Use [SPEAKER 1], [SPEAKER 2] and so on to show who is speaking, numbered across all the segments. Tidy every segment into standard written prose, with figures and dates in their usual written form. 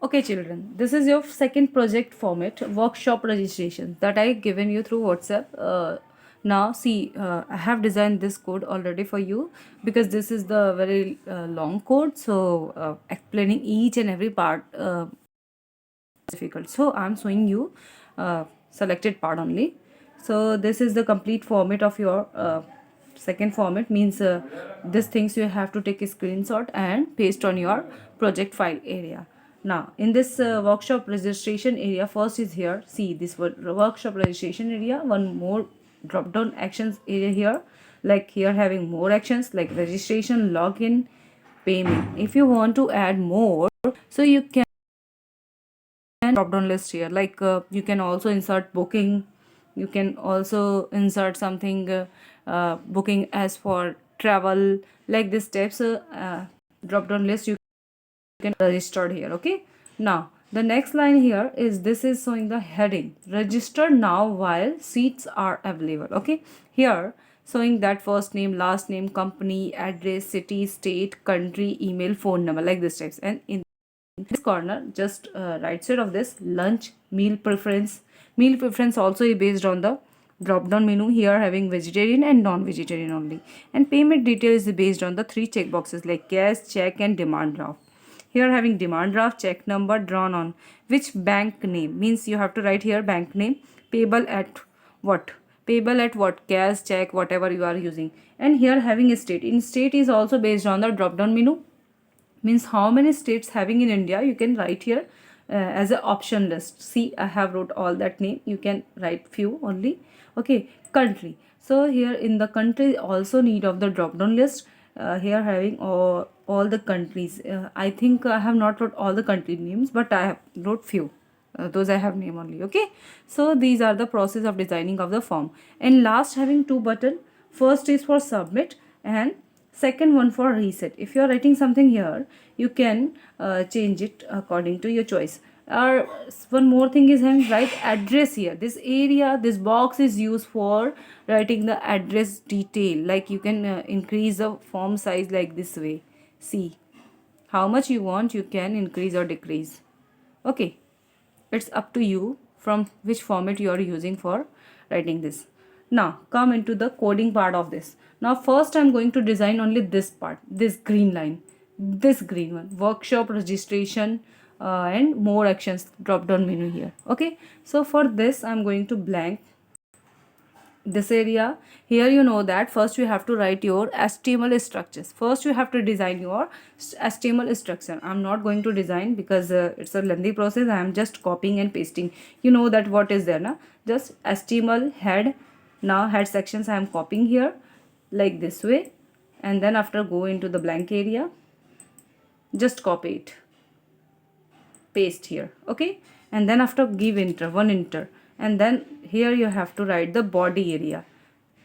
[SPEAKER 1] Okay, children, this is your second project format, workshop registration that I given you through WhatsApp. Now, see, I have designed this code already for you because this is the very long code. So, explaining each and every part difficult. So, I'm showing you selected part only. So, this is the complete format of your second format. Means these things you have to take a screenshot and paste on your project file area. Now, in this workshop registration area, first is here. See this workshop registration area. One more drop down actions area here. Like here having more actions like registration, login, payment. If you want to add more, so you can drop down list here. Like you can also insert booking. You can also insert something booking as for travel. Like this steps drop down list you can register here. Okay, now the next line here is this is showing the heading register now while seats are available. Okay, here showing that first name, last name, company, address, city, state, country, email, phone number, like this types. And in this corner, just right side of this, lunch, meal preference also is based on the drop down menu. Here having vegetarian and non-vegetarian only, and payment detail is based on the three check boxes like cash, check, and demand draft. Here having demand draft, check number drawn on which bank name, means you have to write here bank name, payable at what, cash, check, whatever you are using. And here having a state, in state is also based on the drop down menu, means how many states having in India you can write here as an option list. See, I have wrote all that name, you can write few only. Okay, country, so here in the country also need of the drop down list. Here having all the countries, I think I have not wrote all the country names, but I have wrote few. Those I have name only. Okay, so these are the process of designing of the form. And last having two button, first is for submit and second one for reset. If you are writing something here, you can change it according to your choice. Or one more thing is having write address here. This area, this box is used for writing the address detail. Like you can increase the form size like this way. See how much you want, you can increase or decrease. Okay, it's up to you from which format you are using for writing this. Now come into the coding part of this. Now first I'm going to design only this part, this green line, this green one, workshop registration and more actions drop down menu here. Okay, so for this I'm going to blank this area. Here you know that first you have to write your HTML structures. First you have to design your HTML structure. I'm not going to design because it's a lengthy process. I am just copying and pasting. You know that what is there now, just HTML head. Now head sections I am copying here like this way, and then after go into the blank area, just copy it, paste here. Okay, and then after give enter, one enter, and then here you have to write the body area.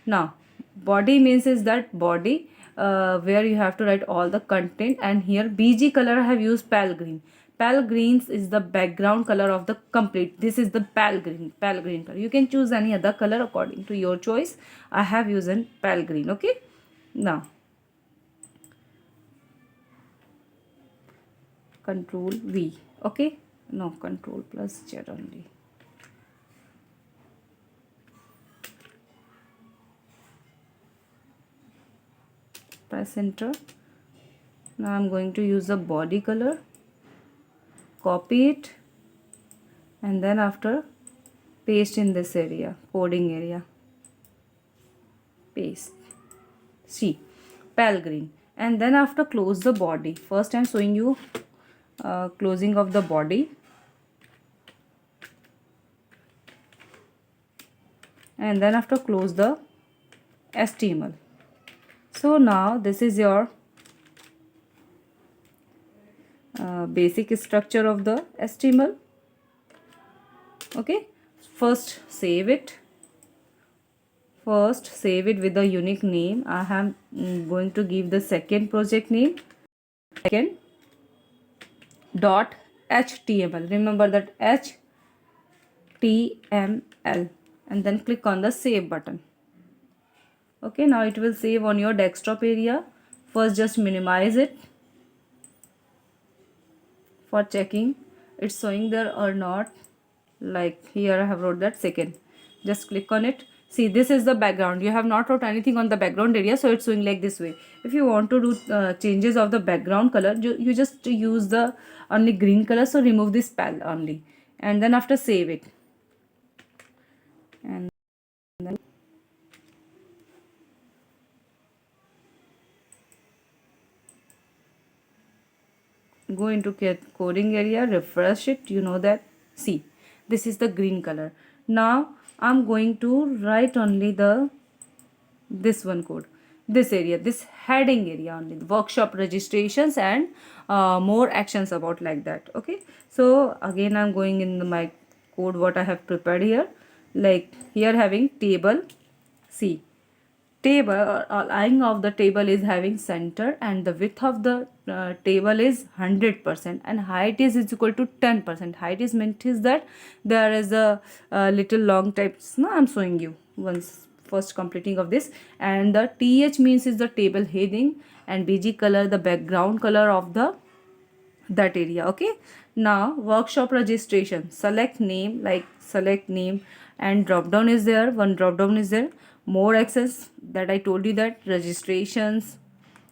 [SPEAKER 1] Now body means is that body where you have to write all the content. And here BG color I have used pale green. Pale greens is the background color of the complete. This is the pale green color. You can choose any other color according to your choice. I have used in pale green. Okay, now control V. Okay, no, control plus Z only. Press enter. Now I'm going to use the body color, copy it, and then after paste in this area, coding area, paste. See, pale green. And then after close the body. First I'm showing you closing of the body, and then after close the HTML. So now this is your basic structure of the HTML. Okay, first save it. First save it with a unique name. I am going to give the second project name, second dot html. Remember that html, and then click on the save button. Okay, now it will save on your desktop area. First just minimize it for checking. it's showing there or not. Like here I have wrote that second, just click on it. See, this is the background. You have not wrote anything on the background area, so it's showing like this way. If you want to do changes of the background color, you just use the only green color, so remove this pal only, and then after save it, and then go into coding area, refresh it. You know that. See, this is the green color. Now I'm going to write only the this one code, this area, this heading area only, the workshop registrations and more actions about like that. Okay, so again I'm going in my code what I have prepared here. Like here having table. See, table or line of the table is having center, and the width of the table is 100%, and height is equal to 10%. Height is meant is that there is a, little long types. Now I'm showing you once first completing of this, and the th means is the table heading, and bg color the background color of the that area. Okay, now workshop registration, select name, like select name, and drop down is there, one drop down is there, more access that I told you, that registrations.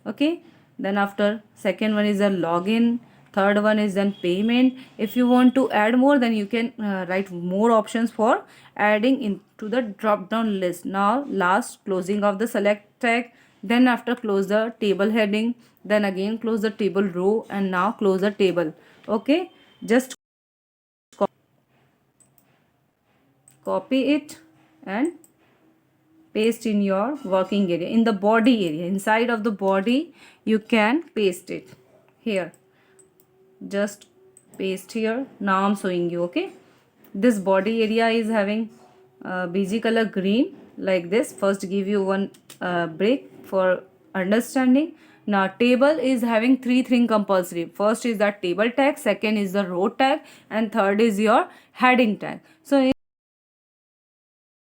[SPEAKER 1] Okay, then after second one is a login, third one is then payment. If you want to add more, then you can write more options for adding into the drop down list. Now last, closing of the select tag, then after close the table heading, then again close the table row, and now close the table. Okay, just copy it and paste in your working area, in the body area, inside of the body you can paste it here. Just paste here. Now I'm showing you. Okay, this body area is having bg color green, like this. First give you one break for understanding. Now table is having three things compulsory. First is that table tag, second is the row tag, and third is your heading tag. So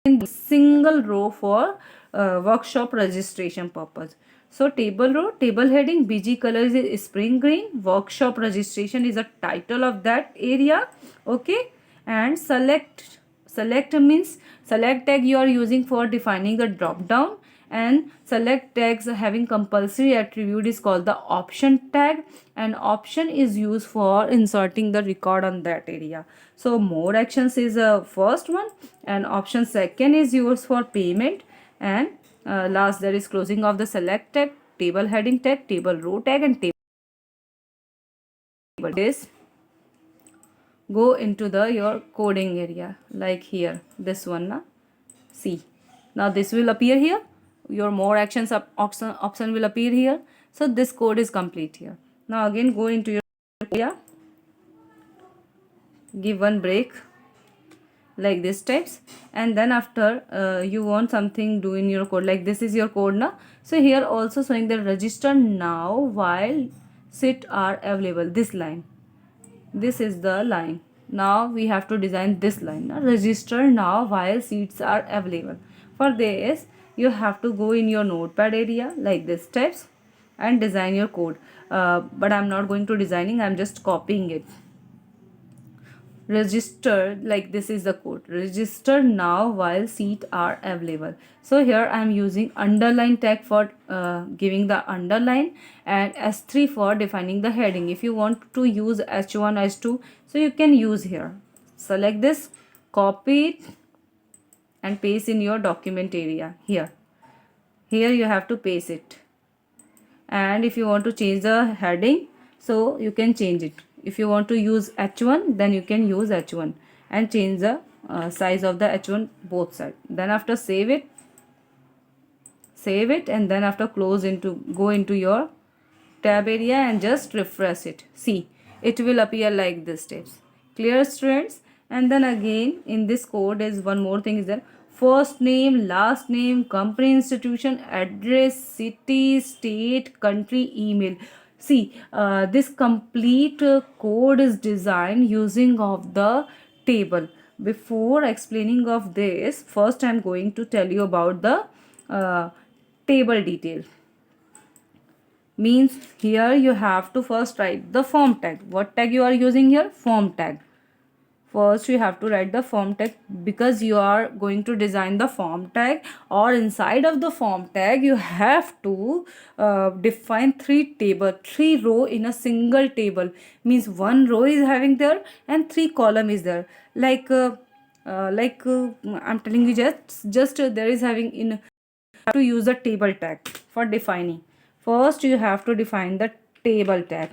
[SPEAKER 1] in single row for workshop registration purpose. So table row, table heading, bg color is spring green, workshop registration is a title of that area. Okay, and select means select tag you are using for defining the drop down, and select tags having compulsory attribute is called the option tag, and option is used for inserting the record on that area. So more actions is a first one, and option second is used for payment, and last there is closing of the select tag, table heading tag, table row tag, and table this. Go into the your coding area, like here this one na. See, now this will appear here, your more actions option will appear here. So this code is complete here. Now again go into your area, give one break like this types, and then after you want something do in your code, like this is your code now. So here also showing the register now while seat are available, this line, this is the line. Now we have to design this line now. Register now while seats are available. For this you have to go in your notepad area like this steps and design your code, but I'm not going to designing, I'm just copying it. Register, like this is the code, register now while seats are available. So here I am using underline tag for giving the underline, and s3 for defining the heading. If you want to use h1 h2, so you can use here. Select this, copy it and paste in your document area. Here you have to paste it, and if you want to change the heading, so you can change it. If you want to use h1, then you can use h1 and change the size of the h1 both sides. Then after save it, and then after close into, go into your tab area and just refresh it. See, it will appear like this steps. Clear, students? And then again in this code is one more thing is there. First name, last name, company, institution, address, city, state, country, email. See, this complete code is designed using of the table. Before explaining of this, first I am going to tell you about the table detail. means here you have to first write the form tag. What tag you are using here? Form tag. First you have to write the form tag, because you are going to design the form tag, or inside of the form tag you have to define three row in a single table. Means one row is having there and three column is there, I'm telling you, just there is having in, have to use the table tag for defining. First you have to define the table tag.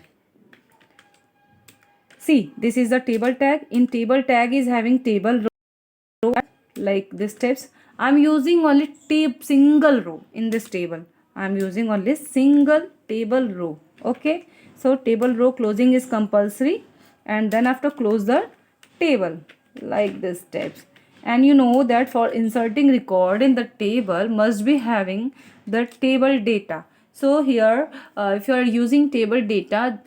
[SPEAKER 1] See, this is the table tag. In table tag is having table row like this steps. I'm using only single row in this table. I'm using only single table row. Okay. So table row closing is compulsory, and then after close the table like this steps. And you know that for inserting record in the table must be having the table data. So here if you are using table data,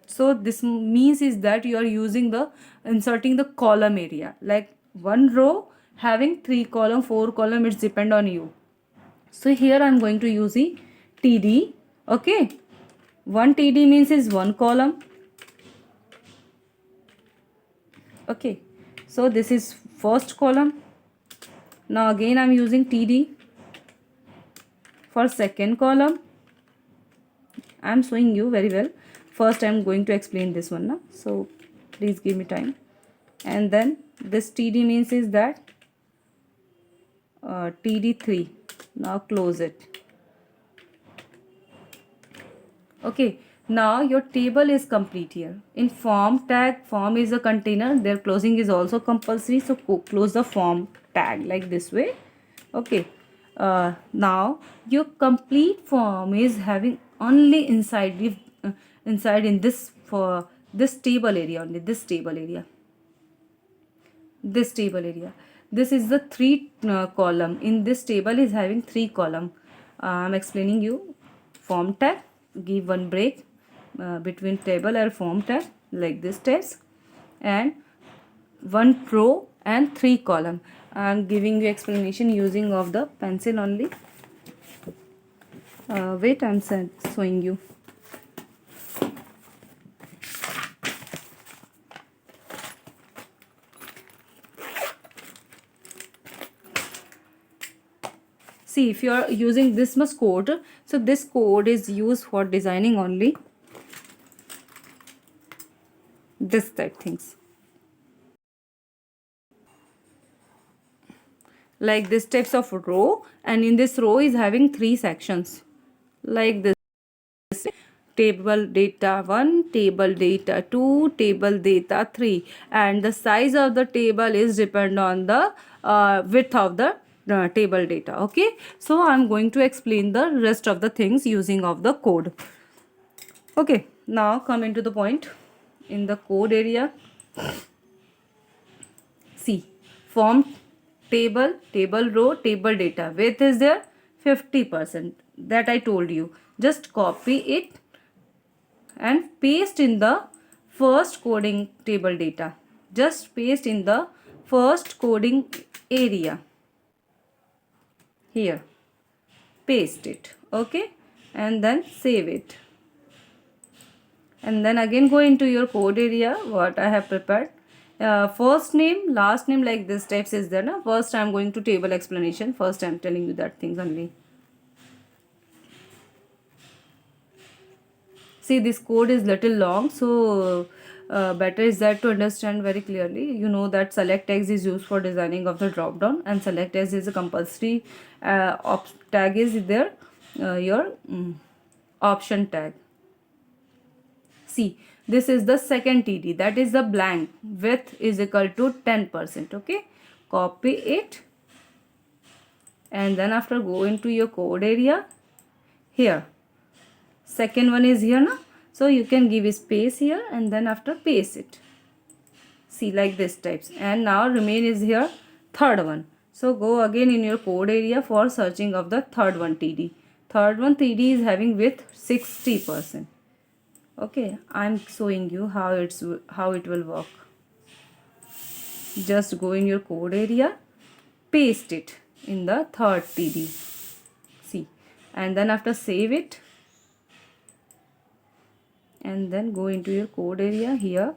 [SPEAKER 1] so this means is that you are using the inserting the column area, like one row having 3 column 4 column, it's depend on you. So here I'm going to use the TD. Okay, one TD means is one column. Okay, so this is first column. Now again I'm using TD for second column. I'm showing you very well. First I'm going to explain this one now, so please give me time. And then this TD means is that TD3. Now close it. Okay, now your table is complete here. In form tag, form is a container, their closing is also compulsory, so close the form tag like this way. Okay, now your complete form is having only inside inside in this, for this table area, only this table area, this is the 3 column. In this table is having 3 column. I'm explaining you. Form tag, give one break between table and form tag like this steps, and one row and 3 column. I'm giving you explanation using of the pencil only. Wait, I'm showing you. See, if you are using this much code, so this code is used for designing only this type things, like this types of row, and in this row is having 3 sections like this: table data 1, table data 2, table data 3, and the size of the table is depend on the width of the table data. Okay, so I'm going to explain the rest of the things using of the code. Okay, now come into the point. In the code area, see, form table, table row, table data, width is there 50%, that I told you. Just copy it and paste in the first coding table data. Just paste in the first coding area here, paste it. Okay, and then save it, and then again go into your code area. What I have prepared, first name, last name, like this types is there now. First I'm going to table explanation. First I'm telling you that things only. See, this code is little long, so better is that to understand very clearly. You know that select text is used for designing of the drop down, and select text is a compulsory tag is there, your option tag. See, this is the second TD, that is the blank, width is equal to 10%. Okay, copy it, and then after go into your code area. Here second one is here now, so you can give a space here and then after paste it. See, like this types, and now remain is here third one. So go again in your code area for searching of the third one TD. Third one TD is having width 60%. Okay, I'm showing you how it will work. Just go in your code area, paste it in the third TD. See, and then after save it, and then go into your code area here,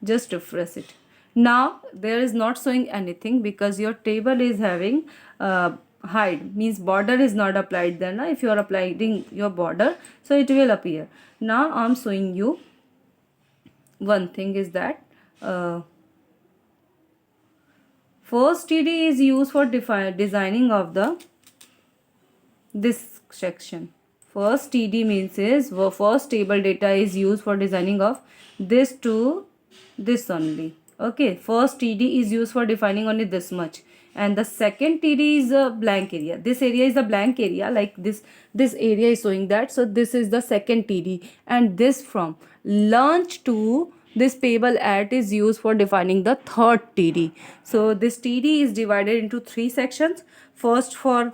[SPEAKER 1] just refresh it. Now there is not showing anything because your table is having hide, means border is not applied there. Now if you are applying your border, so it will appear. Now I'm showing you one thing is that first TD is used for designing of the this section. First TD means is first table data is used for designing of this to this only. Okay, first TD is used for defining only this much, and the second TD is a blank area. This area is the blank area, like this area is showing that. So this is the second TD, and this from launch to this table at is used for defining the third TD. So this TD is divided into three sections. First, for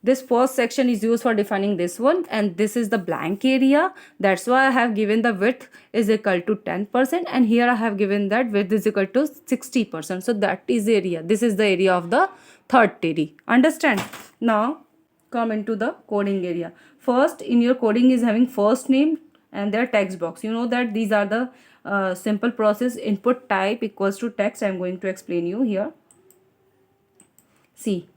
[SPEAKER 1] this first section is used for defining this one, and this is the blank area. That's why I have given the width is equal to 10%, and here I have given that width is equal to 60%. So that is area. This is the area of the third TD. Understand? Now come into the coding area. First, in your coding is having first name and their text box. You know that these are the simple process. Input type equals to text. I am going to explain you here. See,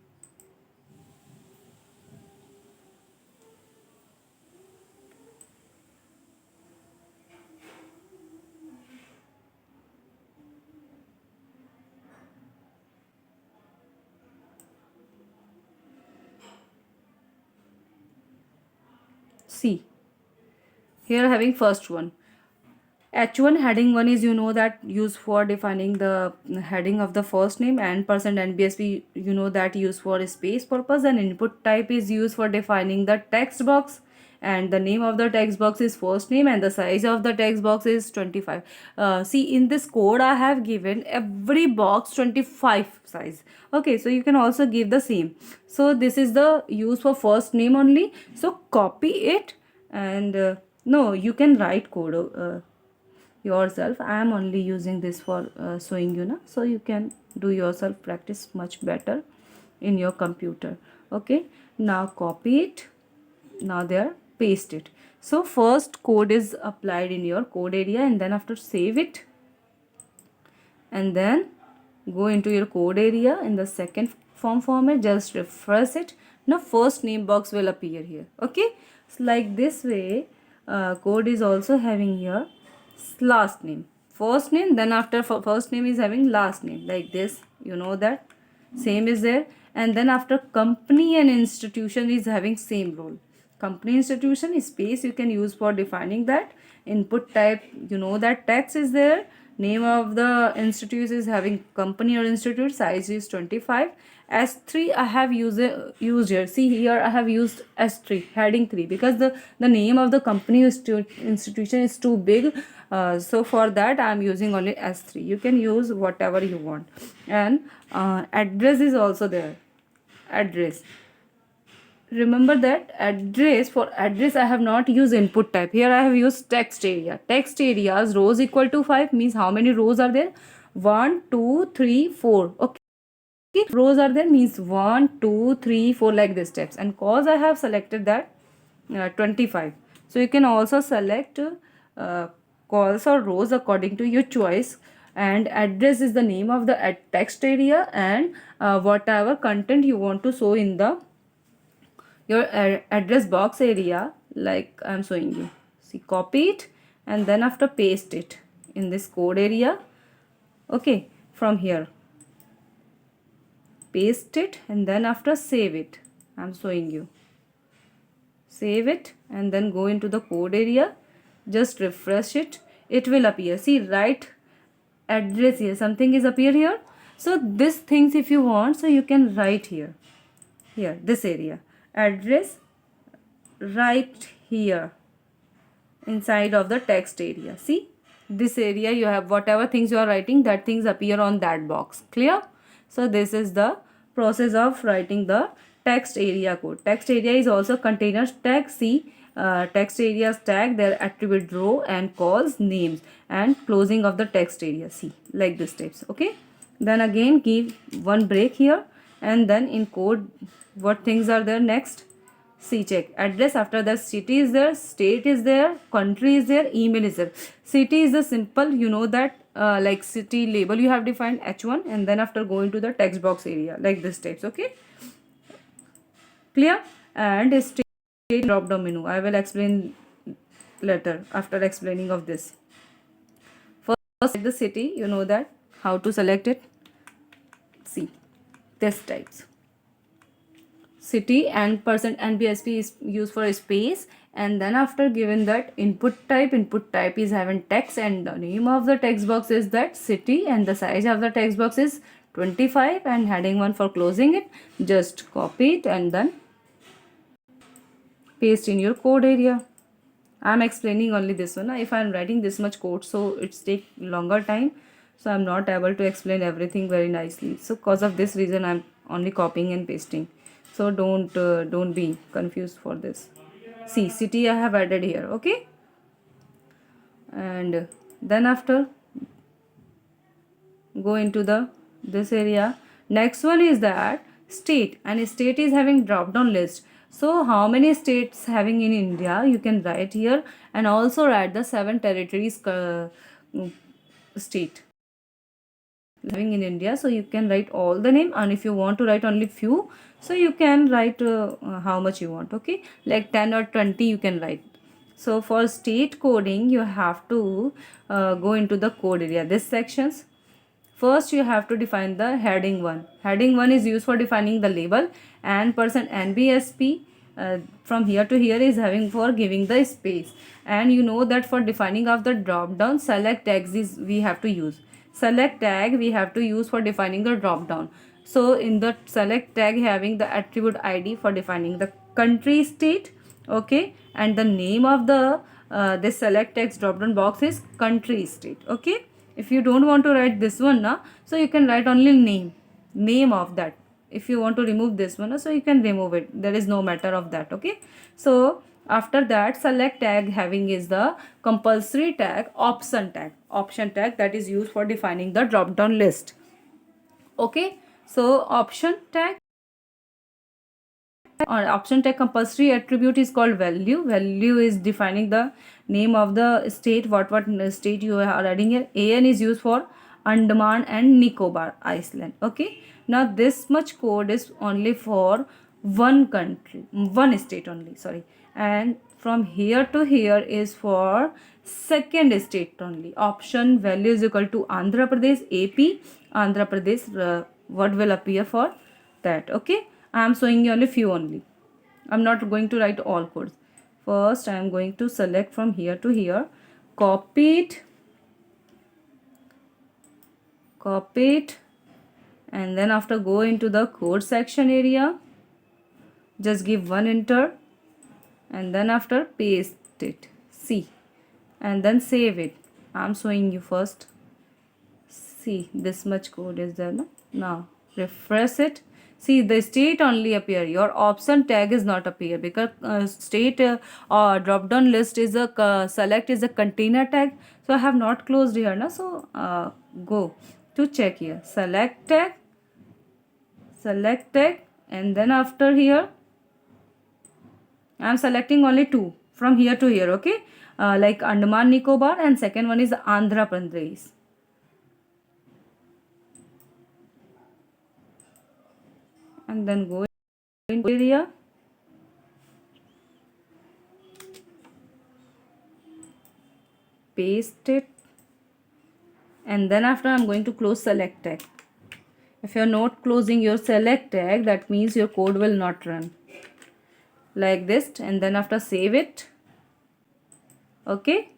[SPEAKER 1] see, here having first one. H1 heading 1 is, you know, that used for defining the heading of the first name, and %NBSP, you know, that used for space purpose, and input type is used for defining the text box, and the name of the text box is first name, and the size of the text box is 25. See, in this code I have given every box 25 size. Okay, so you can also give the same. So this is the use for first name only. So copy it, and no, you can write code yourself. I am only using this for showing you now, so you can do yourself practice much better in your computer. Okay, now copy it, now there, paste it. So first code is applied in your code area, and then after save it, and then go into your code area in the second format, just refresh it. Now first name box will appear here. Okay, so like this way code is also having here last name, first name, then after first name is having last name, like this, you know, that same is there. And then after company and institution is having same role. Company, institution, space you can use for defining that. Input type, you know, that text is there. Name of the institute is having company or institute. Size is 25. S3 I have used here. See, here I have used S3 heading 3 because the name of the company institution is too big. So for that I am using only S3. You can use whatever you want. And address is also there. Address, remember that address, for address I have not used input type. Here I have used text area. Text areas rows equal to 5 means how many rows are there? 1 2 3 4. Okay, rows are there means 1 2 3 4, like this steps. And cause I have selected that 25. So you can also select calls or rows according to your choice. And address is the name of the text area, and whatever content you want to show in the your address box area, like I'm showing you. See, copy it, and then after paste it in this code area. Okay, from here paste it, and then after save it. I'm showing you, save it, and then go into the code area, just refresh it, it will appear. See, right address here, something is appear here. So this things if you want, so you can write here, this area address, right here inside of the text area. See, this area you have whatever things you are writing, that things appear on that box. Clear? So this is the process of writing the text area code. Text area is also containers tag. See, text areas tag, their attribute row and calls names and closing of the text area. See, like this steps. Okay, then again give one break here, and then in code what things are there next. See, check address. After that, city is there, state is there, country is there, email is there. City is the simple, you know that like city label you have defined H1, and then after going to the text box area like this types. Okay, clear? And state drop down menu I will explain later after explaining of this. First, the city, you know that how to select it. See, this types. City and percent NBSP is used for space, and then after given that input type is having text, and the name of the text box is that city, and the size of the text box is 25, and heading 1 for closing it. Just copy it and then paste in your code area. I'm explaining only this one. If I'm writing this much code, so it's take longer time, so I'm not able to explain everything very nicely. So cause of this reason I'm only copying and pasting. So don't be confused for this. See, city I have added here. Okay, and then after go into the this area. Next one is that state, and state is having drop down list. So how many states having in India you can write here, and also write the 7 territories state having in India. So you can write all the name, and if you want to write only few, so you can write how much you want. Okay, like 10 or 20 you can write. So for state coding you have to go into the code area, this sections. First you have to define the heading 1. Heading 1 is used for defining the label, and percent NBSP from here to here is having for giving the space. And you know that for defining of the drop down, select tags is we have to use. Select tag we have to use for defining the drop down. So in the select tag having the attribute ID for defining the country, state. Okay, and the name of the this select text drop down box is country, state. Okay, if you don't want to write this one now, so you can write only name of that. If you want to remove this one, so you can remove it, there is no matter of that. Okay, so after that, select tag having is the compulsory tag, option tag that is used for defining the drop down list. Okay, so option tag or option tag compulsory attribute is called value is defining the name of the state, what state you are adding here. AN is used for Andaman and Nicobar Island. Okay, now this much code is only for one country, one state only, sorry, and from here to here is for second state only. Option value is equal to Andhra Pradesh, AP Andhra Pradesh, what will appear for that. Okay, I am showing you only few only. I'm not going to write all codes. First I am going to select from here to here, copy it, and then after go into the code section area, just give one enter, and then after paste it. See, and then save it. I'm showing you first. See, this much code is there. No? Now refresh it. See, the state only appear, your option tag is not appear, because state or drop down list is a select is a container tag. So I have not closed here now. So go to check here, select tag, and then after here I am selecting only 2 from here to here. Okay, like Andaman Nicobar, and second one is Andhra Pradesh. And then go into area, paste it, and then after I'm going to close select tag. If you're not closing your select tag, that means your code will not run like this, and then after save it. Okay,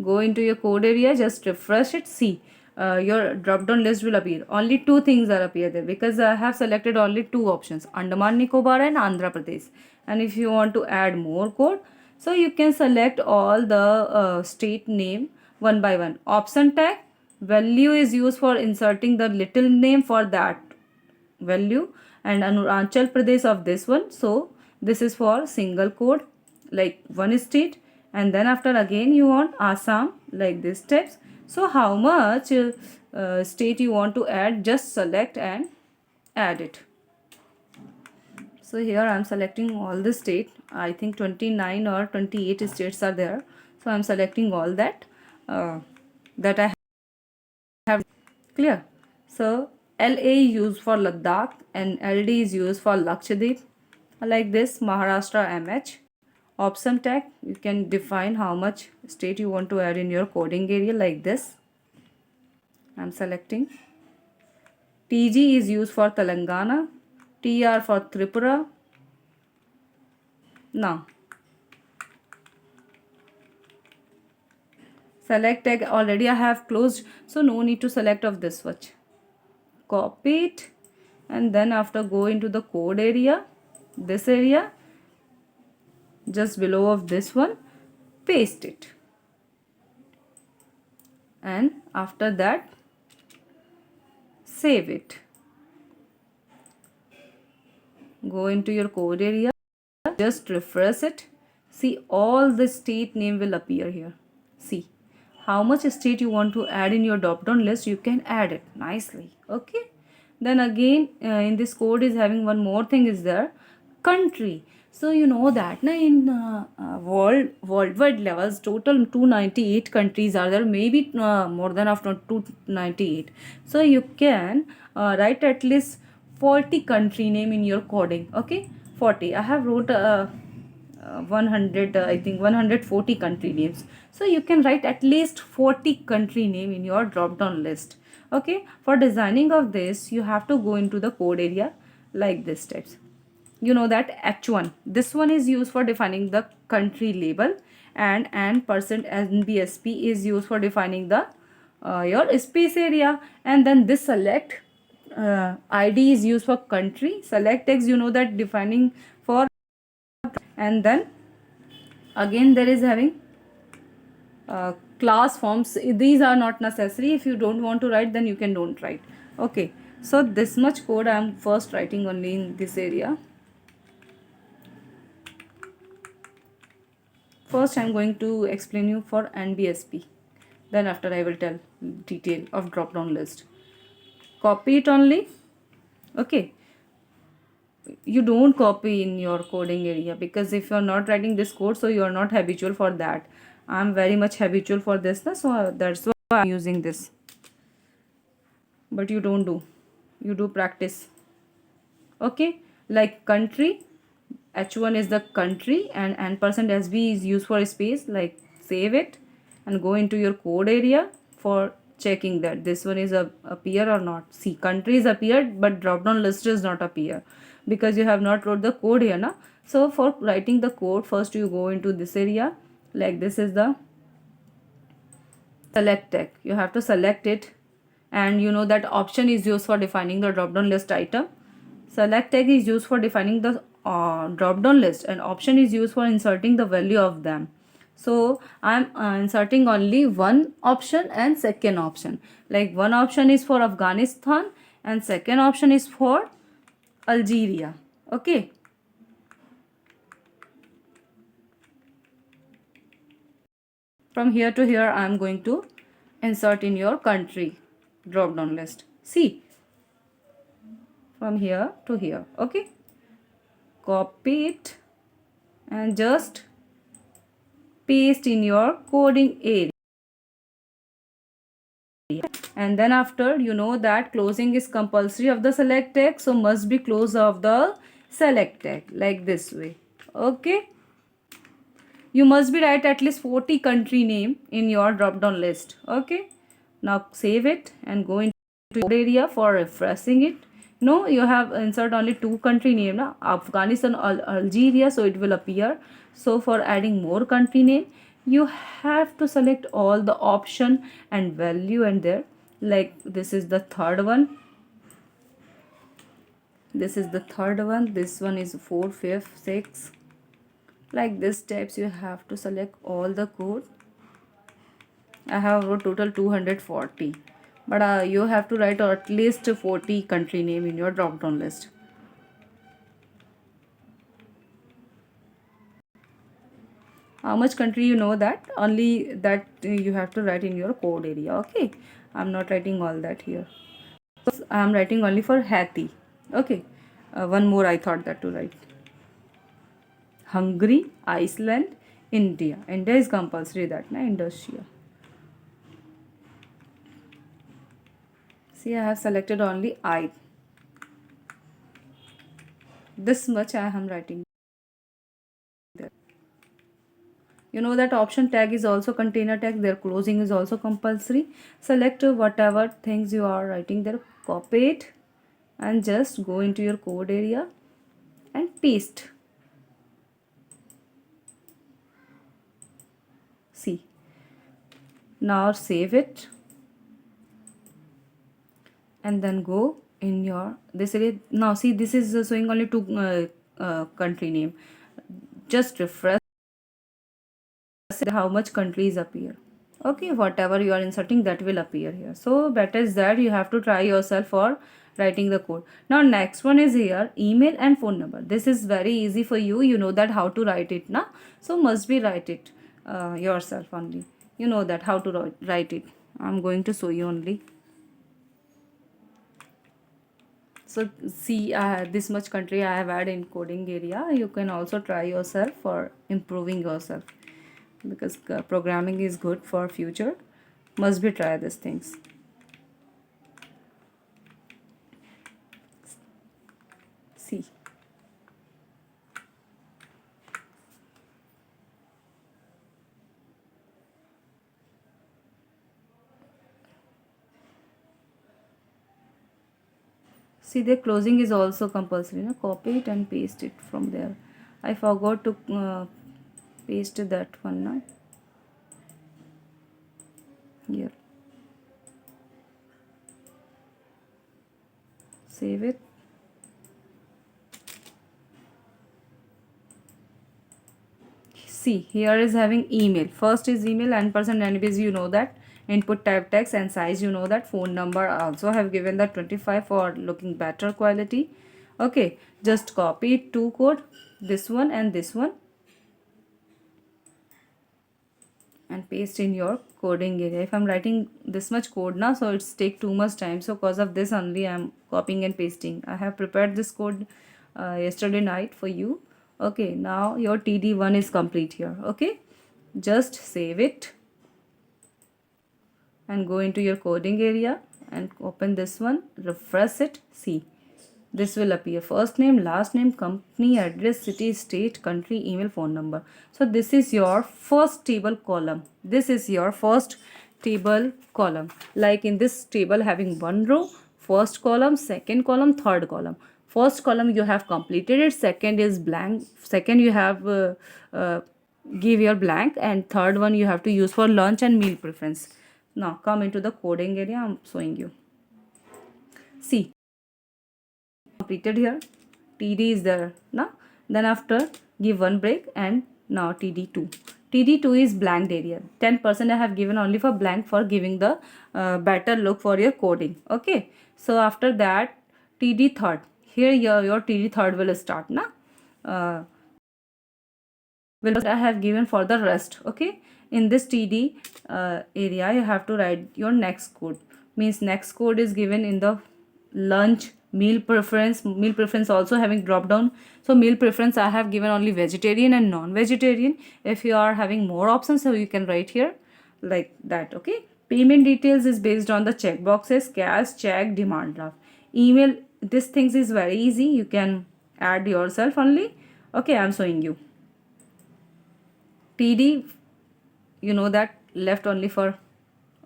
[SPEAKER 1] go into your code area, just refresh it. See, your drop down list will appear. Only 2 things are appear there, because I have selected only 2 options, Andaman Nicobar and Andhra Pradesh. And if you want to add more code, so you can select all the state name one by one. Option tag value is used for inserting the little name for that value, and Arunachal Pradesh of this one. So this is for single code, like one state, and then after again you want Assam, like this steps. So how much state you want to add, just select and add it. So here I'm selecting all the state. I think 29 or 28 states are there. So I'm selecting all that I have. Clear. So LA is used for Ladakh and LD is used for Lakshadweep. Like this, Maharashtra MH. Option tag, you can define how much state you want to add in your coding area like this. I'm selecting. TG is used for Telangana. TR for Tripura. Now select tag already I have closed, so no need to select of this much. Copy it and then after go into the code area, this area just below of this one, paste it, and after that save it. Go into your code area, just refresh it. See, all the state name will appear here. See how much state you want to add in your drop down list, you can add it nicely. Okay, then again in this code is having one more thing is there, country. So you know that na, in worldwide levels total 298 countries are there, maybe more than after 298. So you can write at least 40 country name in your coding. Okay, 40 I have wrote 100 I think 140 country names. So you can write at least 40 country name in your drop down list. Okay, for designing of this you have to go into the code area like this types. You know that H1, this one is used for defining the country label, and percent NBSP is used for defining the your space area, and then this select ID is used for country. Select text, you know that defining for, and then again there is having class forms. These are not necessary. If you don't want to write, then you can don't write. Okay, so this much code I am first writing only in this area. First I am going to explain you for NBSP, then after I will tell detail of drop down list. Copy it only. Okay, you don't copy in your coding area, because if you are not writing this code, so you are not habitual for that. I am very much habitual for this, so that's why I am using this. But you don't do, you do practice. Okay, like country, H1 is the country, and %SB is used for space. Like save it and go into your code area for checking that this one is appear or not. See, country is appeared but drop down list does not appear because you have not wrote the code here na. So for writing the code, first you go into this area, like this is the select tag. You have to select it, and you know that option is used for defining the drop down list item. Select tag is used for defining the drop down list, and option is used for inserting the value of them. So I'm inserting only one option and second option. Like one option is for Afghanistan and second option is for Algeria. Okay. From here to here I am going to insert in your country drop down list. See, from here to here. Okay, copy it and just paste in your coding area. And then after, you know that closing is compulsory of the select tag, so must be close of the select tag like this way. Okay, you must be write at least 40 country name in your drop down list. Okay, now save it and go into code area for refreshing it. No, you have insert only two country name na, Afghanistan or Algeria, so it will appear. So for adding more country name, you have to select all the option and value, and there like this is the third one, this is the third one, this one is 4, 5, 6, like this steps you have to select all the code. I have wrote total 240, but you have to write at least 40 country name in your drop down list. How much country you know that, only that you have to write in your code area. Okay, I'm not writing all that here. So I'm writing only for Haiti. Okay, One more I thought that to write. Hungary, Iceland, India. India is compulsory that, na? Indonesia. See, I have selected only I. This much I am writing there. You know that option tag is also container tag. Their closing is also compulsory. Select whatever things you are writing there. Copy it and just go into your code area and paste. See. Now save it. And then go in your this area. Now see, this is showing only two country name. Just refresh how much countries appear. Okay, whatever you are inserting, that will appear here. So better is that you have to try yourself for writing the code. Now next one is here, email and phone number. This is very easy for you. You know that how to write it now, so must be write it yourself only. You know that how to write it. I'm going to show you only. So see, this much country I have added in coding area. You can also try yourself for improving yourself, because programming is good for future. Must be try these things. See. See, the closing is also compulsory. No? Copy it and paste it from there. I forgot to paste that one now. Here. Save it. See, here is having email. First is email and %NBs, you know that. Input type text and size, you know that. Phone number also have given that 25 for looking better quality. Okay, just copy two code, this one and this one, and paste in your coding area. If I'm writing this much code now, so it's take too much time, so cause of this only I'm copying and pasting. I have prepared this code yesterday night for you. Okay, now your TD1 is complete here. Okay, just save it and go into your coding area and open this one, refresh it. See, this will appear: first name, last name, company, address, city, state, country, email, phone number. So this is your first table column. This is your first table column. Like in this table having one row, first column, second column, third column. First column you have completed it, second is blank, second you have give your blank, and third one you have to use for lunch and meal preference. Now come into the coding area. I'm showing you. See, completed here. TD is there now. Then after give one break, and now TD2. TD2 is blank area. 10% I have given only for blank for giving the better look for your coding. Okay. So after that TD third. Here your TD third will start now. I have given for the rest. Okay. In this TD area you have to write your next code. Means next code is given in the lunch, meal preference. Meal preference also having drop down. So meal preference I have given only vegetarian and non-vegetarian. If you are having more options, so you can write here like that. Okay. Payment details is based on the check boxes: cash, check, demand draft. Email, this things is very easy. You can add yourself only. Okay, I'm showing you. TD, you know that, left only for.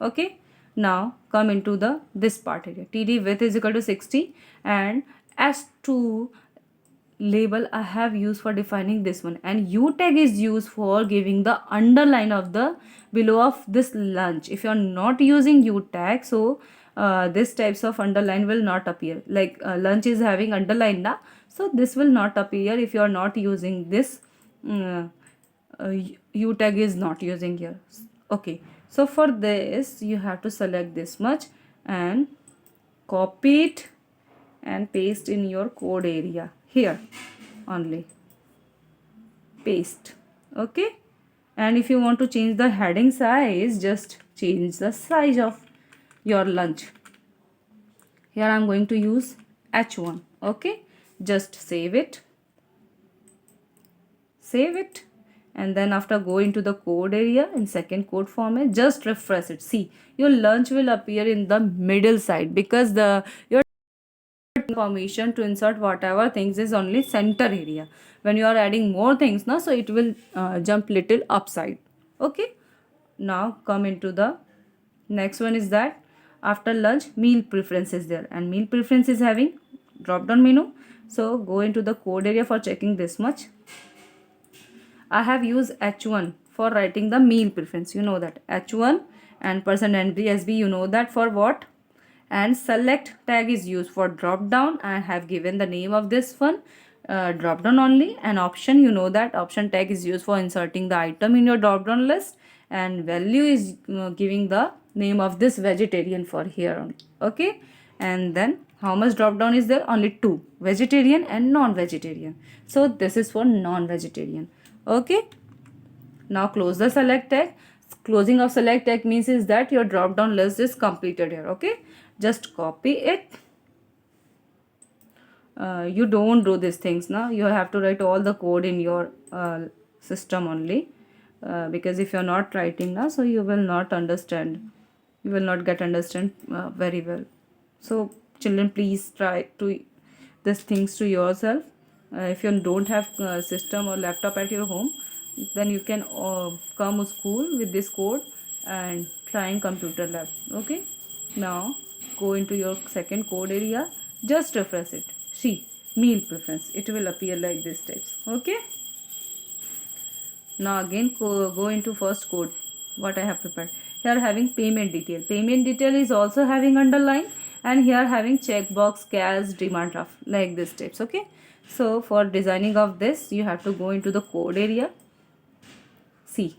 [SPEAKER 1] Okay, now come into the this part area. TD width is equal to 60, and S2 label I have used for defining this one, and U tag is used for giving the underline of the below of this lunch. If you are not using U tag, so this types of underline will not appear. Like lunch is having underline na, so this will not appear if you are not using this. U tag is not using here. Okay, so for this you have to select this much and copy it and paste in your code area. Here only paste. Okay, and if you want to change the heading size, just change the size of your lunch. Here I am going to use H1. Okay, just save it, and then after go into the code area in second code format, just refresh it. See, your lunch will appear in the middle side because the your information to insert whatever things is only center area. When you are adding more things now, so it will jump little upside. Okay, now come into the next one is that after lunch meal preference is there, and meal preference is having drop down menu. So go into the code area for checking this much. I have used H1 for writing the meal preference. You know that H1 and %NBSB, you know that for what? And select tag is used for drop down. I have given the name of this one drop down only. And option, you know that option tag is used for inserting the item in your drop down list. And value is giving the name of this vegetarian for here only. Okay. And then how much drop down is there? Only 2, vegetarian and non-vegetarian. So this is for non-vegetarian. Okay, now close the select tag. Closing of select tag means is that your drop down list is completed here. Okay, just copy it. You don't do these things now. You have to write all the code in your system only, because if you're not writing now, so you will not understand, you will not get understand very well. So children, please try to these things to yourself. If you don't have system or laptop at your home, then you can come to school with this code and try in computer lab. Okay, now go into your second code area, just refresh it. See, meal preference, it will appear like this types. Okay, now again go into first code. What I have prepared here, having payment detail. Payment detail is also having underline, and here having checkbox, cash, demand draft, like this types. Okay, so for designing of this, you have to go into the code area. See,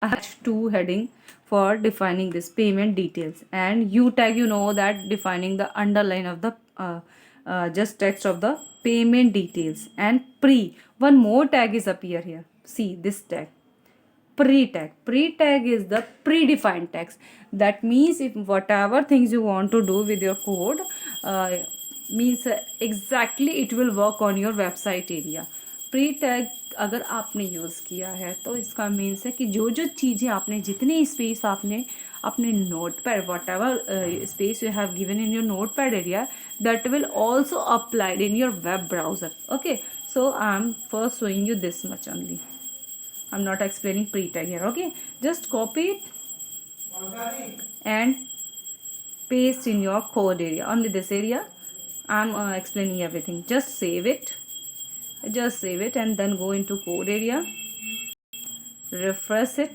[SPEAKER 1] I have 2 heading for defining this payment details, and U tag, you know that defining the underline of the just text of the payment details. And pre, one more tag is appear here. See this tag, pre-tag. Pre-tag is the predefined text. That means if whatever things you want to do with your code, means exactly it will work on your website area. Pre tag अगर आपने use किया है तो इसका means है कि जो जो चीज़ें आपने, जितनी स्पेस आपने अपने note pad, what ever space you have given in your note pad area, that will also applied in your web browser. Okay, so I'm first showing you this much only. I'm not explaining pre-tag here. Okay, just copy it and paste in your code area. Only this area I'm explaining everything. Just save it, and then go into code area, refresh it.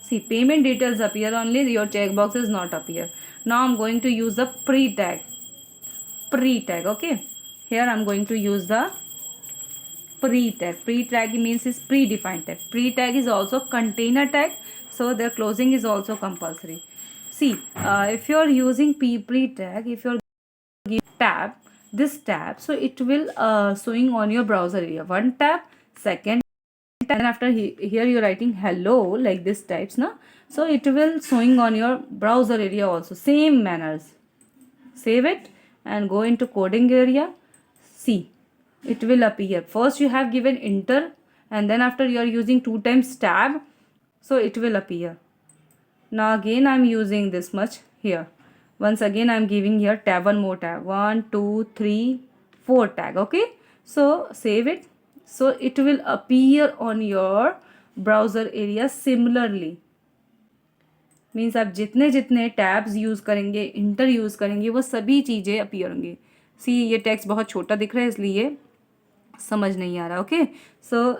[SPEAKER 1] See, payment details appear only, your checkbox is not appear. Now I'm going to use the pre-tag. Okay, here I'm going to use the pre-tag. Pre-tag means is predefined tag. Pre-tag is also container tag, so their closing is also compulsory. See, if you are using pre-tag, if you are giving tab, this tab, so it will showing on your browser area. One tab, second tab, and after here you're writing hello like this types, na, so it will showing on your browser area also, same manners. Save it and go into coding area. See, it will appear. First you have given enter, and then after you are using 2 times tab, so it will appear. Now again I'm using this much here. Once again I'm giving here tab, one more tab, 1 2 3 4 tag. Okay, so save it, so it will appear on your browser area similarly. Means आप जितने जितने tabs use करेंगे, inter use करेंगे, वो सभी चीज़ें appear होंगी. सी, ये टेक्स्ट बहुत छोटा दिख रहा है इसलिए समझ नहीं आ रहा. ओके, सो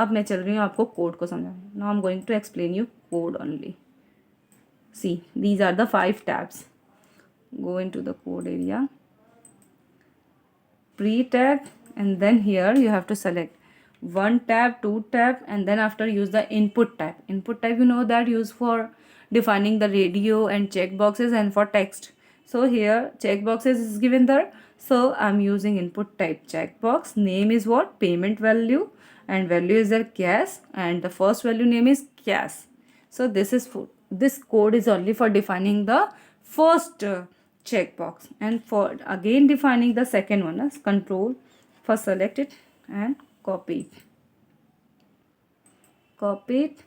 [SPEAKER 1] अब मैं चल रही हूँ आपको कोड को समझाने. Now I am going to explain you code only. See, these are the 5 tabs. Go in to the code area, pre-tag, and then here you have to select 1 tab, 2 tab, and then after use the input tab. Input tab, you know that used for defining the radio and checkboxes and for text. So here checkboxes is given there, so I'm using input type checkbox. Name is what? Payment value, and value is their cash, and the first value name is cash. So this is for this code is only for defining the first checkbox. And for again defining the second one as control, first select it and copy it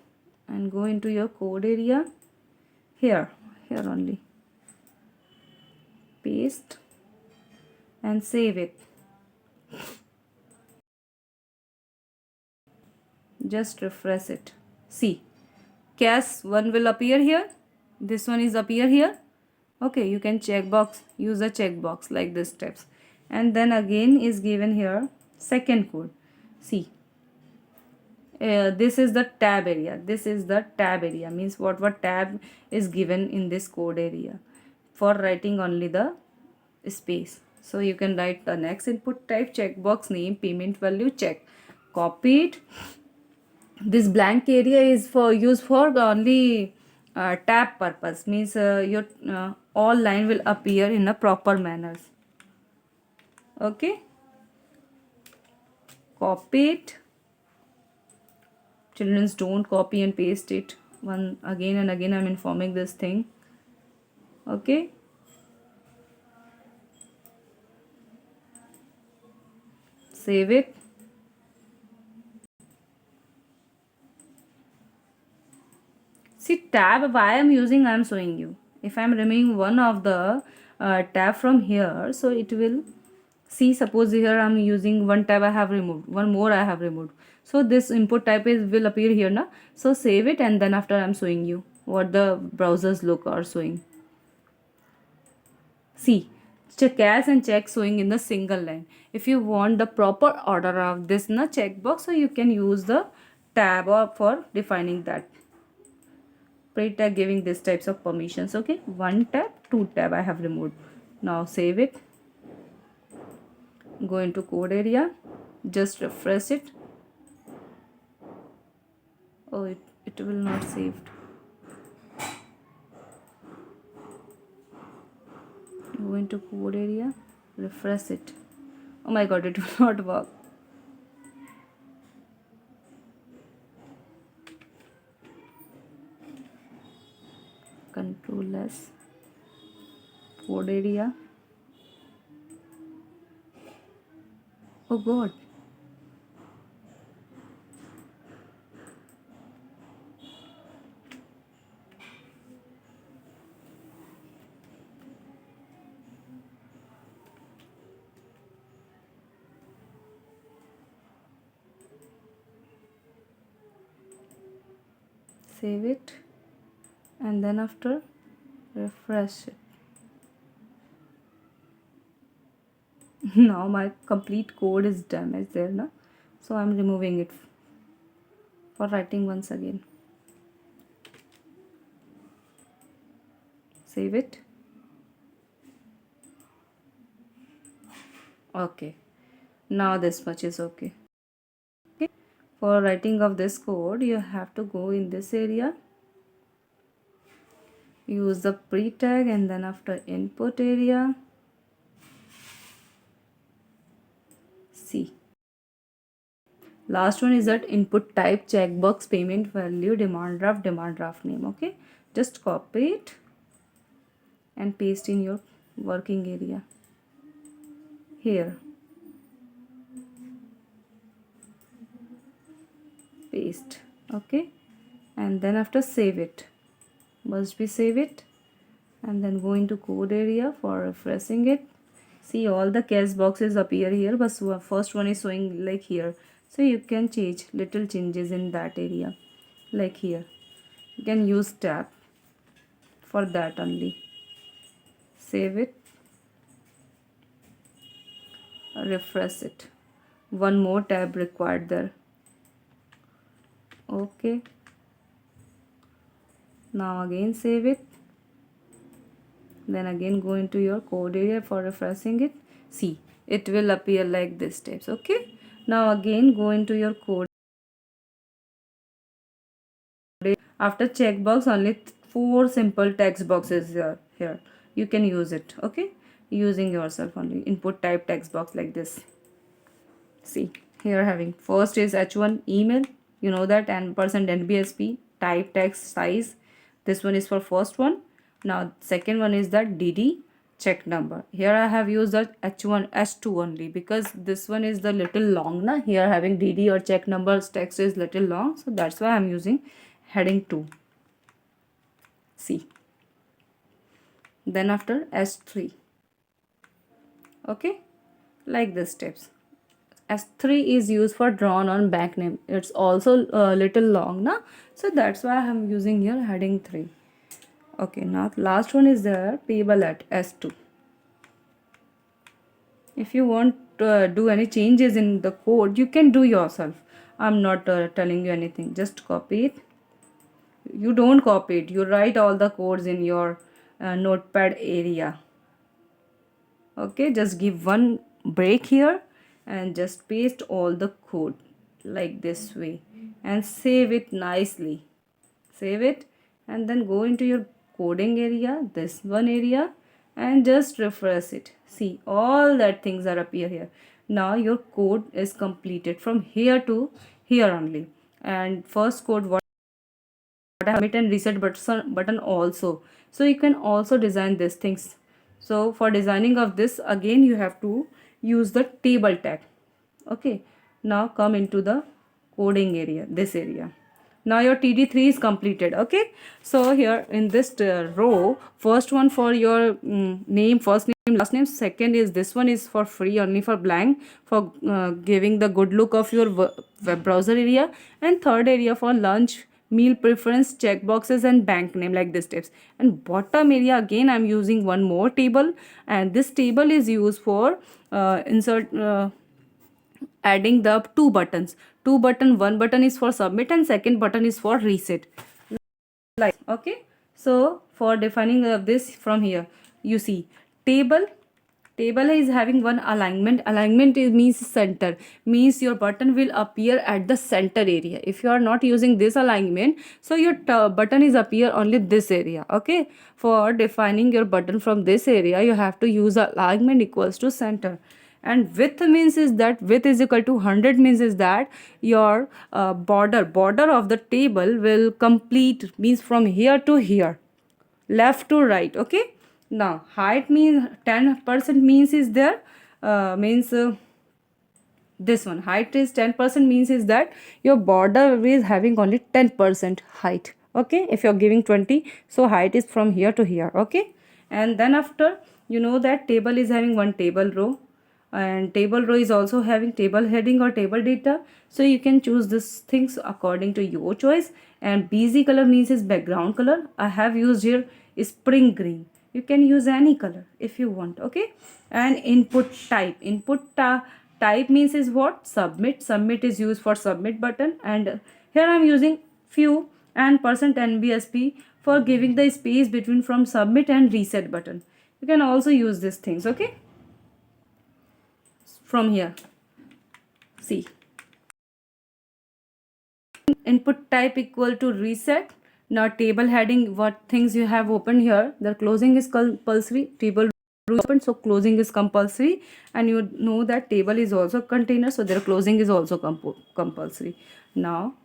[SPEAKER 1] and go into your code area, here only, paste and save it. Just refresh it. See, CAS one will appear here, this one is appear here. Okay, you can checkbox, use a checkbox like this steps. And then again is given here second code. See, this is the tab area, means what tab is given in this code area for writing only the space. So you can write the next input type, checkbox name, payment value, check, copy it. This blank area is for use for only tab purpose, means your all line will appear in a proper manners. Okay, copy it. Children, don't copy and paste it one again and again. I'm informing this thing. Okay, save it. See, tab why I'm using, I'm showing you. If I'm removing one of the tab from here, so it will see, suppose here I'm using one tab I have removed, one more I have removed, so this input type is will appear here now. So save it, and then after I'm showing you what the browsers look are showing. See, CAS and check showing in the single line. If you want the proper order of this na checkbox, so you can use the tab for defining that. Pre-tag giving this types of permissions. Okay, one tab, two tab I have removed. Now save it. Go into code area, just refresh it. Oh, it will not saved. Go into code area, refresh it. Oh my god, it will not work. Control S, code area. Oh god. Save it, and then after refresh it. Now my complete code is damaged there na, so I'm removing it for writing once again. Save it. Okay, now this much is okay. Okay, for writing of this code you have to go in this area, use the pre-tag, and then after input area, see, last one is that input type, checkbox, payment value, demand draft name. Okay, just copy it and paste in your working area here, paste. Okay, and then after save it, must be save it, and then go into code area for refreshing it. See, all the CAS boxes appear here, but first one is showing like here, so you can change little changes in that area, like here you can use tab for that only. Save it, refresh it, one more tab required there. Okay, now again save it, then again go into your code area for refreshing it. See, it will appear like this steps. Okay, now again go into your code. After checkbox, only 4 simple text boxes here you can use it. Okay, using yourself only, input type text box like this. See, here having first is H1 email, you know that, and %NBSP, type text size. This one is for first one. Now second one is that DD, check number. Here I have used the H1 H2 only because this one is the little long na. Here having DD or check numbers text is little long, so that's why I'm using heading 2. See, then after S3. Okay, like this steps. S3 is used for drawn on bank name. It's also a little long na, so that's why I'm using here heading 3. Okay, now last one is the table at S2. If you want to do any changes in the code, you can do yourself. I'm not telling you anything. Just copy it. You don't copy it. You write all the codes in your notepad area. Okay, just give one break here and just paste all the code like this way and save it nicely. Save it and then go into your coding area, this one area, and just refresh it. See, all that things are appear here. Now your code is completed from here to here only. And first code what I have submit and reset button also. So you can also design these things. So for designing of this, again you have to use the table tag. Okay, now come into the coding area, this area. Now your TD3 is completed. Okay, so here in this row, first one for your name, first name, last name. Second is this one is for free, only for blank, for giving the good look of your web browser area. And third area for lunch, meal preference, checkboxes, and bank name, like this steps. And bottom area, again I'm using one more table, and this table is used for insert adding the one button is for submit and second button is for reset, like okay. So for defining this from here, you see table is having one alignment is means center, means your button will appear at the center area. If you are not using this alignment, so your button is appear only this area. Okay, for defining your button from this area, you have to use alignment equals to center. And width means is that width is equal to 100 means is that your border of the table will complete, means from here to here, left to right. Okay, now height means 10% means is there, means this one height is 10% means is that your border is having only 10% height. Okay, if you're giving 20, so height is from here to here. Okay, and then after, you know that table is having one table row, and table row is also having table heading or table data, so you can choose these things according to your choice. And busy color means is background color. I have used here spring green. You can use any color if you want. Okay, and input type, type means is what, submit is used for submit button. And here I'm using few and percent NBSP for giving the space between from submit and reset button. You can also use these things. Okay, from here, see, input type equal to reset. Now table heading, what things you have opened here, the closing is compulsory, table open, so closing is compulsory. And you know that table is also container, so their closing is also compulsory. Now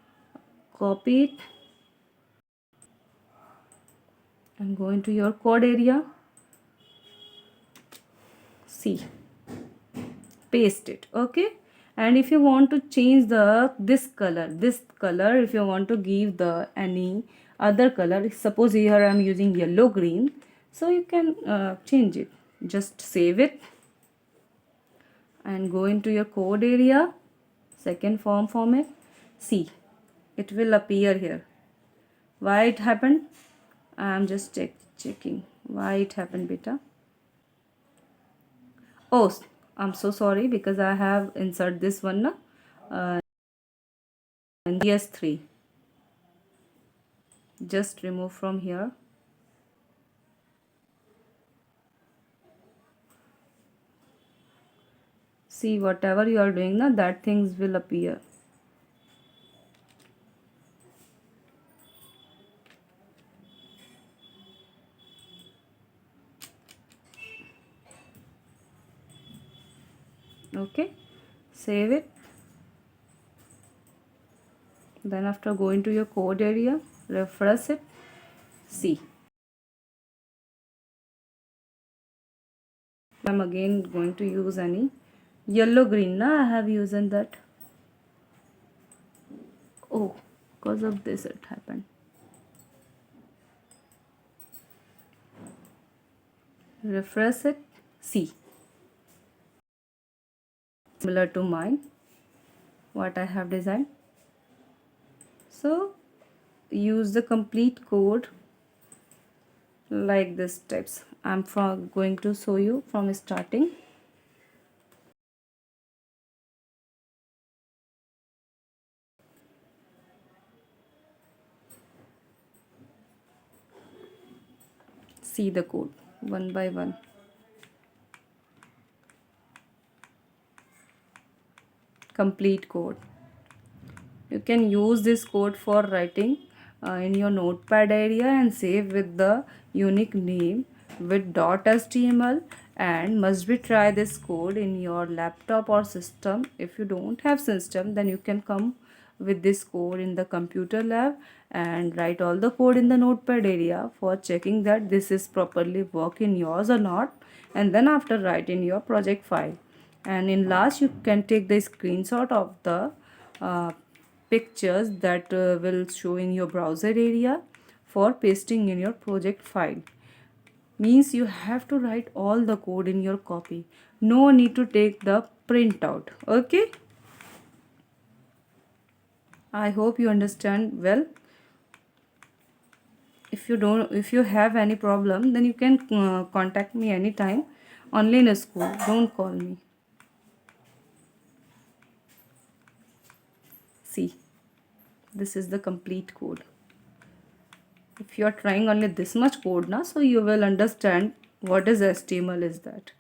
[SPEAKER 1] copy it and go into your code area. See, paste it. Okay, and if you want to change the this color, if you want to give the any other color, suppose here I am using yellow green, so you can change it. Just save it and go into your code area, second form format. See, it will appear here. Why it happened? I am just checking why it happened, beta. Oh, I'm so sorry because I have insert this one na, and DS3. Just remove from here. See, whatever you are doing na, that things will appear. Okay, save it. Then after go into your code area, refresh it. See, I'm again going to use any yellow green. Now I have used that. Oh, because of this it happened. Refresh it. See, similar to mine, what I have designed. So use the complete code like this steps. I'm going to show you from starting. See the code one by one. Complete code. You can use this code for writing in your notepad area and save with the unique name with .html, and must be try this code in your laptop or system. If you don't have system, then you can come with this code in the computer lab and write all the code in the notepad area for checking that this is properly work in yours or not, and then after write in your project file. And in last you can take the screenshot of the uh, pictures that will show in your browser area for pasting in your project file. Means you have to write all the code in your copy, no need to take the printout. Okay, I hope you understand well. If you have any problem, then you can contact me anytime, only in school, don't call me. See, this is the complete code. If you are trying only this much code now, so you will understand what is HTML is that.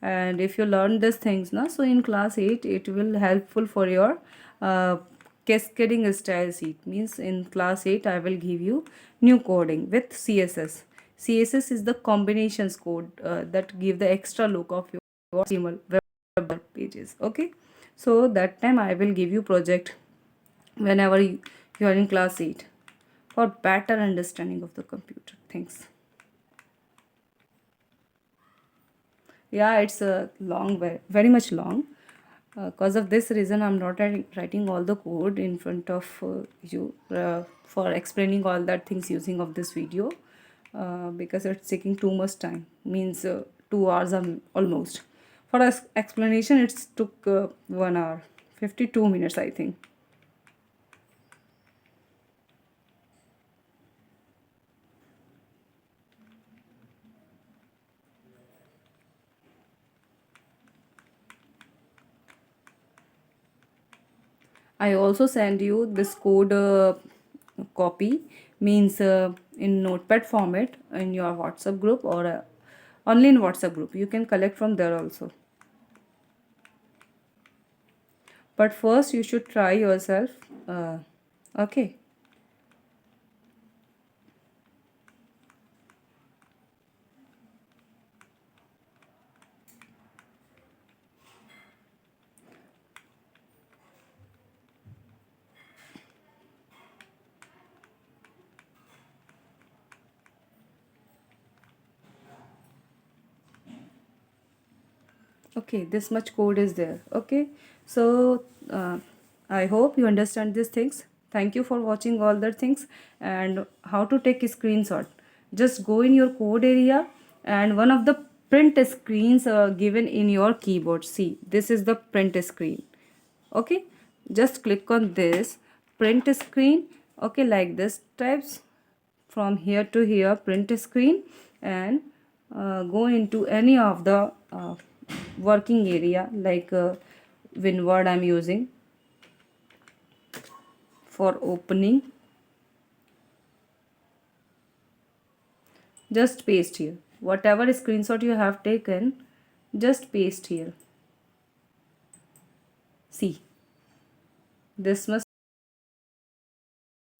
[SPEAKER 1] And if you learn these things now, so in class 8 it will helpful for your uh, cascading style sheet. Means in class 8 I will give you new coding with CSS. CSS is the combinations code that give the extra look of your HTML web pages. Okay, so that time I will give you project whenever you are in class 8 for better understanding of the computer things. Yeah, it's a long, very much long. Because of this reason, I'm not writing all the code in front of you for explaining all that things using of this video, because it's taking too much time. Means 2 hours almost. For explanation, it's took 1 hour, 52 minutes, I think. I also send you this code copy, means in notepad format in your WhatsApp group, or only in WhatsApp group. You can collect from there also. But first you should try yourself. Okay. Okay, this much code is there. Okay, so I hope you understand these things. Thank you for watching all the things and how to take a screenshot. Just go in your code area and one of the print screens given in your keyboard. See, this is the print screen. Okay, just click on this print screen. Okay, like this types from here to here print screen, and go into any of the working area like WinWord I'm using for opening. Just paste here whatever screenshot you have taken, just paste here. See, this must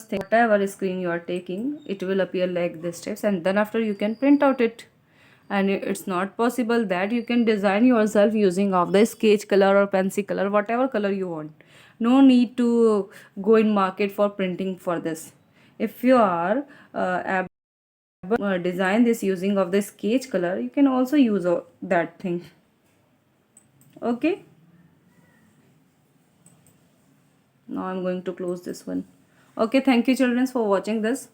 [SPEAKER 1] whatever screen you are taking, it will appear like this steps, and then after you can print out it. And it's not possible that you can design yourself using of the sketch color or pencil color, whatever color you want. No need to go in market for printing for this. If you are design this using of the sketch color, you can also use that thing. Okay, now I'm going to close this one. Okay, thank you children for watching this.